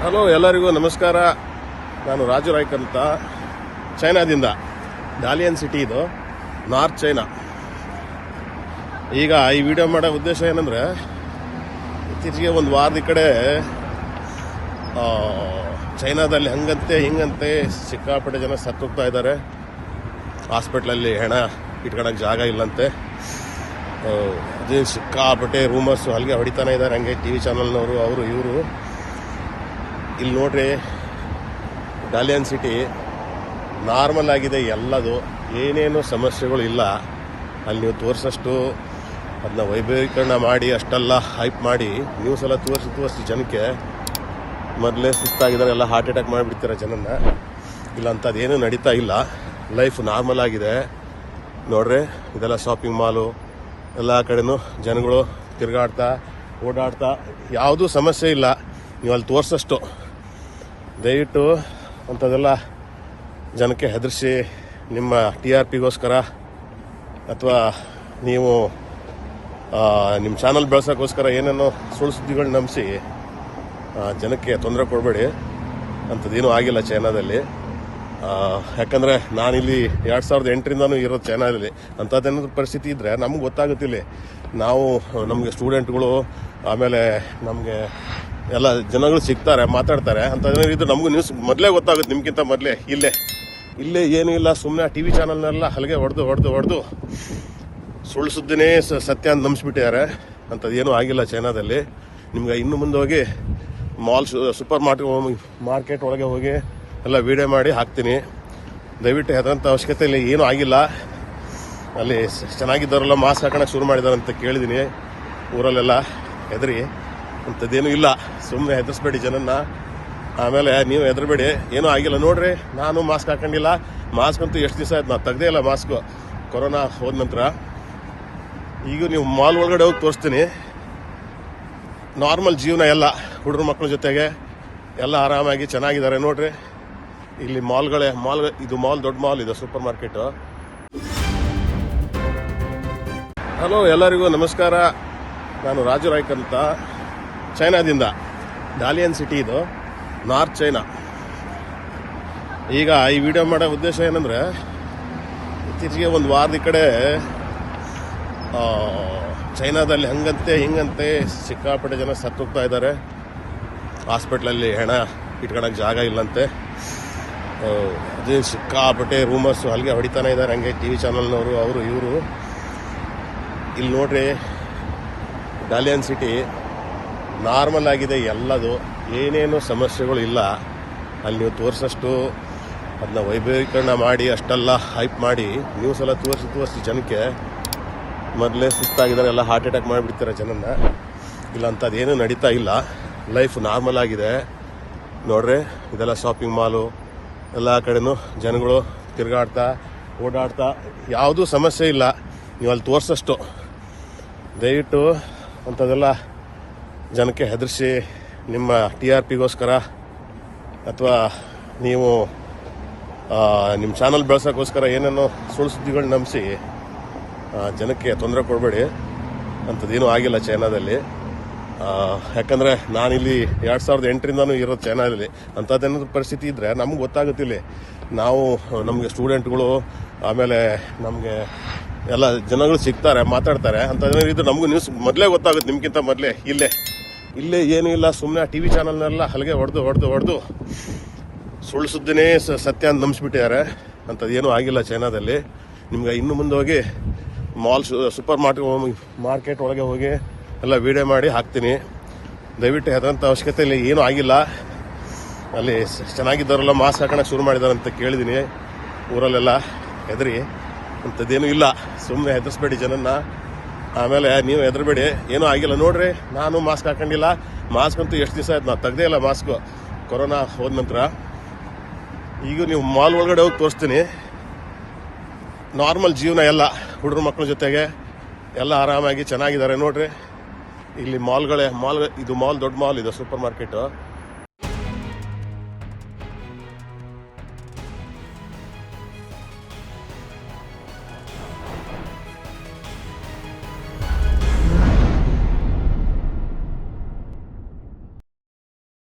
Hello, ಎಲ್ಲರಿಗೂ ನಮಸ್ಕಾರ. ನಾನು ರಾಜು ರಾಯ್ಕ್ ಅಂತ, ಚೈನಾದಿಂದ. ಡಾಲಿಯನ್ ಸಿಟಿ ಇದು, ನಾರ್ತ್ ಚೈನಾ. ಈಗ ಈ ವಿಡಿಯೋ ಮಾಡೋ ಉದ್ದೇಶ ಏನಂದರೆ, ಇತ್ತೀಚೆಗೆ ಒಂದು ವಾರದ ಈ ಕಡೆ ಚೈನಾದಲ್ಲಿ ಹಂಗಂತೆ ಹಿಂಗಂತೆ ಸಿಕ್ಕಾಪಟ್ಟೆ ಜನ ಸತ್ತೋಗ್ತಾ ಇದ್ದಾರೆ. ಹಾಸ್ಪಿಟ್ಲಲ್ಲಿ ಹೆಣ ಇಟ್ಕೊಳಕ್ಕೆ ಜಾಗ ಇಲ್ಲಂತೆ. ಅದೇ ಸಿಕ್ಕಾಪಟ್ಟೆ ರೂಮರ್ಸು ಹಲ್ಗೆ ಹೊಡಿತಾನೆ ಇದ್ದಾರೆ. ಹಂಗೆ ಟಿ ವಿ ಚಾನಲ್ನವರು ಅವರು ಇವರು. ಇಲ್ಲಿ ನೋಡ್ರಿ, ಡಾಲಿಯನ್ ಸಿಟಿ ನಾರ್ಮಲ್ ಆಗಿದೆ. ಎಲ್ಲದು ಏನೇನು ಸಮಸ್ಯೆಗಳು ಇಲ್ಲ. ಅಲ್ಲಿ ನೀವು ತೋರಿಸಷ್ಟು ಅದನ್ನ ವೈಭವೀಕರಣ ಮಾಡಿ ಅಷ್ಟೆಲ್ಲ ಹೈಪ್ ಮಾಡಿ ನ್ಯೂಸೆಲ್ಲ ತೋರಿಸಿ ಜನಕ್ಕೆ ಮೊದಲೇ ಸುಸ್ತಾಗಿದ್ದಾರೆ. ಎಲ್ಲ ಹಾರ್ಟ್ ಅಟ್ಯಾಕ್ ಮಾಡಿಬಿಡ್ತಾರೆ ಜನನ್ನ. ಇಲ್ಲ ಅಂಥದ್ದೇನೂ ನಡೀತಾ ಇಲ್ಲ. ಲೈಫ್ ನಾರ್ಮಲ್ ಆಗಿದೆ. ನೋಡ್ರಿ, ಇದೆಲ್ಲ ಶಾಪಿಂಗ್ ಮಾಲು, ಎಲ್ಲ ಕಡೆನೂ ಜನಗಳು ತಿರುಗಾಡ್ತಾ ಓಡಾಡ್ತಾ, ಯಾವುದೂ ಸಮಸ್ಯೆ ಇಲ್ಲ. ನೀವು ಅಲ್ಲಿ ತೋರಿಸಷ್ಟು ದಯವಿಟ್ಟು ಅಂಥದ್ದೆಲ್ಲ ಜನಕ್ಕೆ ಹೆದರಿಸಿ ನಿಮ್ಮ TRPಗೋಸ್ಕರ ಅಥವಾ ನೀವು ನಿಮ್ಮ ಚಾನಲ್ ಬೆಳೆಸೋಕ್ಕೋಸ್ಕರ ಏನೇನೋ ಸುಳ್ಳು ಸುದ್ದಿಗಳು ನಂಬಿಸಿ ಜನಕ್ಕೆ ತೊಂದರೆ ಕೊಡಬೇಡಿ. ಅಂಥದ್ದೇನೂ ಆಗಿಲ್ಲ ಚೈನಾದಲ್ಲಿ. ಯಾಕಂದರೆ ನಾನಿಲ್ಲಿ 2008ರಿಂದನೂ ಇರೋದು ಚೈನಾದಲ್ಲಿ. ಅಂಥದ್ದೇನಾದ್ರು ಪರಿಸ್ಥಿತಿ ಇದ್ದರೆ ನಮ್ಗೆ ಗೊತ್ತಾಗುತ್ತಿಲ್ಲ. ನಾವು ನಮಗೆ ಸ್ಟೂಡೆಂಟ್ಗಳು, ಆಮೇಲೆ ನಮಗೆ ಎಲ್ಲ ಜನಗಳು ಸಿಗ್ತಾರೆ, ಮಾತಾಡ್ತಾರೆ. ಅಂಥದ್ದೇನಾದ್ರು ಇದ್ದು ನಮಗೂ ನ್ಯೂಸ್ ಮೊದಲೇ ಗೊತ್ತಾಗುತ್ತೆ, ನಿಮ್ಗಿಂತ ಮೊದಲೇ. ಇಲ್ಲೇ ಏನೂ ಇಲ್ಲ. ಸುಮ್ಮನೆ ಟಿ ವಿ ಚಾನಲ್ನೆಲ್ಲ ಹಲಗೆ ಹೊಡೆದು ಸುಳ್ಳು ಸುದ್ದಿನೇ ಸತ್ಯ ಅಂತ ನಂಬಿಸ್ಬಿಟ್ಟಿದ್ದಾರೆ. ಅಂಥದ್ದೇನೂ ಆಗಿಲ್ಲ ಚೈನಾದಲ್ಲಿ. ನಿಮ್ಗೆ ಇನ್ನು ಮುಂದೆ ಹೋಗಿ ಸೂಪರ್ ಮಾರ್ಕೆಟ್ ಒಳಗೆ ಹೋಗಿ ಎಲ್ಲ ವಿಡಿಯೋ ಮಾಡಿ ಹಾಕ್ತೀನಿ. ದಯವಿಟ್ಟು ಹೆದರಂಥ ಅವಶ್ಯಕತೆ ಇಲ್ಲ. ಏನೂ ಆಗಿಲ್ಲ. ಅಲ್ಲಿ ಚೆನ್ನಾಗಿದ್ದವರೆಲ್ಲ ಮಾಸ್ಕ್ ಹಾಕೋಣಕ್ಕೆ ಶುರು ಮಾಡಿದ್ದಾರೆ ಅಂತ ಕೇಳಿದ್ದೀನಿ ಊರಲ್ಲೆಲ್ಲ. ಹೆದರಿ ಅಂಥದ್ದೇನೂ ಇಲ್ಲ. ಸುಮ್ಮನೆ ಹೆದರಿಸ್ಬೇಡಿ ಜನನ್ನ. ಆಮೇಲೆ ನೀವು ಹೆದರಬೇಡಿ, ಏನೂ ಆಗಿಲ್ಲ. ನೋಡ್ರಿ, ನಾನು ಮಾಸ್ಕ್ ಹಾಕೊಂಡಿಲ್ಲ. ಮಾಸ್ಕ್ ಅಂತೂ ಎಷ್ಟು ದಿವಸ ಆಯ್ತು, ನಾನು ತೆಗ್ದೇ ಇಲ್ಲ ಮಾಸ್ಕು ಕೊರೋನಾ ಹೋದ ನಂತರ. ಈಗ ನೀವು ಮಾಲ್ ಒಳಗಡೆ ಹೋಗಿ ತೋರಿಸ್ತೀನಿ. ನಾರ್ಮಲ್ ಜೀವನ ಎಲ್ಲ ಹುಡುಗರು ಮಕ್ಕಳ ಜೊತೆಗೆ ಎಲ್ಲ ಆರಾಮಾಗಿ ಚೆನ್ನಾಗಿದ್ದಾರೆ. ನೋಡ್ರಿ, ಇಲ್ಲಿ ಇದು ಮಾಲ್ ದೊಡ್ಡ ಮಾಲ್ ಇದೆ, ಸೂಪರ್ ಮಾರ್ಕೆಟು. ಹಲೋ, ಎಲ್ಲರಿಗೂ ನಮಸ್ಕಾರ. ನಾನು ರಾಜು ರಾಯ್ಕ್ ಅಂತ, ಚೈನಾದಿಂದ. ಡಾಲಿಯನ್ ಸಿಟಿ ಇದು, ನಾರ್ತ್ ಚೈನಾ. ಈಗ ಈ ವಿಡಿಯೋ ಮಾಡೋ ಉದ್ದೇಶ ಏನಂದರೆ, ಇತ್ತೀಚೆಗೆ ಒಂದು ವಾರದ ಈ ಕಡೆ ಚೈನಾದಲ್ಲಿ ಹಂಗಂತೆ ಹಿಂಗಂತೆ ಸಿಕ್ಕಾಪಟ್ಟೆ ಜನ ಸತ್ತೋಗ್ತಾ ಇದ್ದಾರೆ. ಹಾಸ್ಪಿಟ್ಲಲ್ಲಿ ಹೆಣ ಇಟ್ಕೊಳಕ್ಕೆ ಜಾಗ ಇಲ್ಲಂತೆ. ಅದೇ ಸಿಕ್ಕಾಪಟ್ಟೆ ರೂಮರ್ಸು ಹಲ್ಗೆ ಹೊಡಿತಾನೆ ಇದ್ದಾರೆ. ಹಂಗೆ ಟಿ ವಿ ಚಾನಲ್ನವರು ಅವರು ಇವರು. ಇಲ್ಲಿ ನೋಡ್ರಿ, ಡಾಲಿಯನ್ ಸಿಟಿ ನಾರ್ಮಲ್ ಆಗಿದೆ. ಎಲ್ಲದು ಏನೇನು ಸಮಸ್ಯೆಗಳು ಇಲ್ಲ. ಅಲ್ಲಿ ನೀವು ತೋರಿಸಷ್ಟು ಅದನ್ನ ವೈಭವೀಕರಣ ಮಾಡಿ ಅಷ್ಟೆಲ್ಲ ಹೈಪ್ ಮಾಡಿ ನ್ಯೂಸೆಲ್ಲ ತೋರಿಸಿ ಜನಕ್ಕೆ ಮೊದಲೇ ಸುಸ್ತಾಗಿದ್ದಾರೆ. ಎಲ್ಲ ಹಾರ್ಟ್ ಅಟ್ಯಾಕ್ ಮಾಡಿಬಿಡ್ತಾರೆ ಜನನ್ನ. ಇಲ್ಲ ಅಂಥದ್ದೇನೂ ನಡೀತಾ ಇಲ್ಲ. ಲೈಫ್ ನಾರ್ಮಲ್ ಆಗಿದೆ. ನೋಡ್ರಿ, ಇದೆಲ್ಲ ಶಾಪಿಂಗ್ ಮಾಲು, ಎಲ್ಲ ಕಡೆನೂ ಜನಗಳು ತಿರುಗಾಡ್ತಾ ಓಡಾಡ್ತಾ, ಯಾವುದೂ ಸಮಸ್ಯೆ ಇಲ್ಲ. ನೀವು ಅಲ್ಲಿ ತೋರಿಸಷ್ಟು ದಯವಿಟ್ಟು ಅಂಥದ್ದೆಲ್ಲ ಜನಕ್ಕೆ ಹೆದರಿಸಿ ನಿಮ್ಮ TRPಗೋಸ್ಕರ ಅಥವಾ ನೀವು ನಿಮ್ಮ ಚಾನಲ್ ಬೆಳೆಸೋಕ್ಕೋಸ್ಕರ ಏನೇನೋ ಸುಳ್ಳು ಸುದ್ದಿಗಳು ನಂಬಿಸಿ ಜನಕ್ಕೆ ತೊಂದರೆ ಕೊಡಬೇಡಿ. ಅಂಥದ್ದೇನೂ ಆಗಿಲ್ಲ ಚೈನಾದಲ್ಲಿ. ಯಾಕಂದರೆ ನಾನಿಲ್ಲಿ 2008ರಿಂದನೂ ಇರೋದು ಚೈನಾದಲ್ಲಿ. ಅಂಥದ್ದೇನಾದ್ರು ಪರಿಸ್ಥಿತಿ ಇದ್ದರೆ ನಮ್ಗೆ ಗೊತ್ತಾಗುತ್ತಿಲ್ಲ. ನಾವು ನಮಗೆ ಸ್ಟೂಡೆಂಟ್ಗಳು, ಆಮೇಲೆ ನಮಗೆ ಎಲ್ಲ ಜನಗಳು ಸಿಗ್ತಾರೆ, ಮಾತಾಡ್ತಾರೆ. ಅಂಥದ್ದೇನಾದ್ರು ಇದ್ದು ನಮಗೂ ನ್ಯೂಸ್ ಮೊದಲೇ ಗೊತ್ತಾಗುತ್ತೆ, ನಿಮ್ಗಿಂತ ಮೊದಲೇ. ಇಲ್ಲೇ ಏನೂ ಇಲ್ಲ. ಸುಮ್ಮನೆ ಟಿ ವಿ ಚಾನಲ್ನೆಲ್ಲ ಹಲಗೆ ಹೊಡೆದು ಸುಳ್ಳು ಸುದ್ದಿನೇ ಸತ್ಯ ಅಂತ ನಂಬಿಸ್ಬಿಟ್ಟಿದ್ದಾರೆ. ಅಂಥದ್ದೇನೂ ಆಗಿಲ್ಲ ಚೈನಾದಲ್ಲಿ. ನಿಮ್ಗೆ ಇನ್ನು ಮುಂದೆ ಹೋಗಿ ಸೂಪರ್ ಮಾರ್ಕೆಟ್ ಒಳಗೆ ಹೋಗಿ ಎಲ್ಲ ವಿಡಿಯೋ ಮಾಡಿ ಹಾಕ್ತೀನಿ. ದಯವಿಟ್ಟು ಹೆದರಂಥ ಅವಶ್ಯಕತೆ ಇಲ್ಲ. ಏನೂ ಆಗಿಲ್ಲ. ಅಲ್ಲಿ ಚೆನ್ನಾಗಿದ್ದವರೆಲ್ಲ ಮಾಸ್ಕ್ ಹಾಕೋಣಕ್ಕೆ ಶುರು ಮಾಡಿದ್ದಾರೆ ಅಂತ ಕೇಳಿದ್ದೀನಿ ಊರಲ್ಲೆಲ್ಲ. ಹೆದರಿ ಅಂಥದ್ದೇನೂ ಇಲ್ಲ. ಸುಮ್ಮನೆ ಹೆದರಿಸ್ಬೇಡಿ ಜನನ್ನ. ಆಮೇಲೆ ನೀವು ಹೆದರಬೇಡಿ, ಏನೂ ಆಗಿಲ್ಲ. ನೋಡ್ರಿ, ನಾನು ಮಾಸ್ಕ್ ಹಾಕೊಂಡಿಲ್ಲ. ಮಾಸ್ಕ್ ಅಂತೂ ಎಷ್ಟು ದಿವಸ ಆಯ್ತು, ನಾನು ತೆಗ್ದೇ ಇಲ್ಲ ಮಾಸ್ಕು ಕೊರೋನಾ ಹೋದ ನಂತರ. ಈಗ ನೀವು ಮಾಲ್ ಒಳಗಡೆ ಹೋಗಿ ತೋರಿಸ್ತೀನಿ. ನಾರ್ಮಲ್ ಜೀವನ ಎಲ್ಲ ಹುಡುಗರು ಮಕ್ಕಳ ಜೊತೆಗೆ ಎಲ್ಲ ಆರಾಮಾಗಿ ಚೆನ್ನಾಗಿದ್ದಾರೆ. ನೋಡ್ರಿ, ಇಲ್ಲಿ ಇದು ಮಾಲ್ ದೊಡ್ಡ ಮಾಲ್ ಇದೆ, ಸೂಪರ್ ಮಾರ್ಕೆಟು.